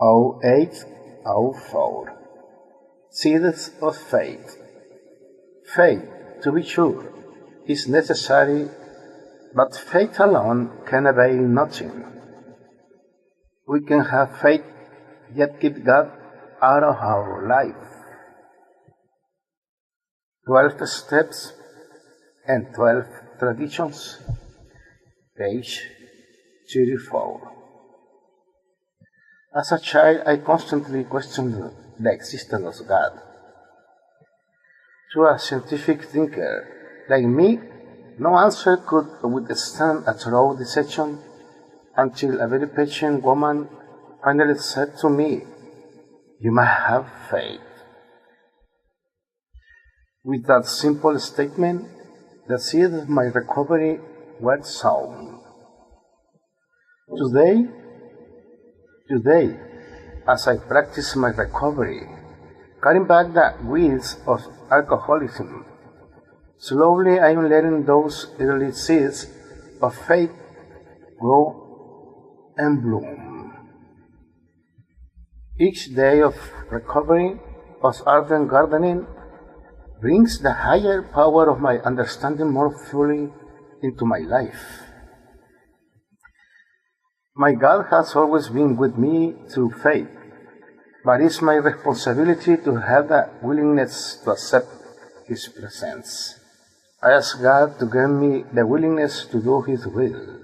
0804 Seeds of Faith. Faith, to be sure, is necessary, but faith alone can avail nothing. We can have faith, yet keep God out of our life. 12 Steps and 12 Traditions, page 34. As a child, I constantly questioned the existence of God. To a scientific thinker like me, no answer could withstand a thorough dissection until a very patient woman finally said to me, "You must have faith." With that simple statement, the seeds of my recovery were sown. Today, as I practice my recovery, cutting back the weeds of alcoholism, slowly I am letting those early seeds of faith grow and bloom. Each day of recovery, of ardent gardening, brings the higher power of my understanding more fully into my life. My God has always been with me through faith, but it's my responsibility to have the willingness to accept His presence. I ask God to grant me the willingness to do His will.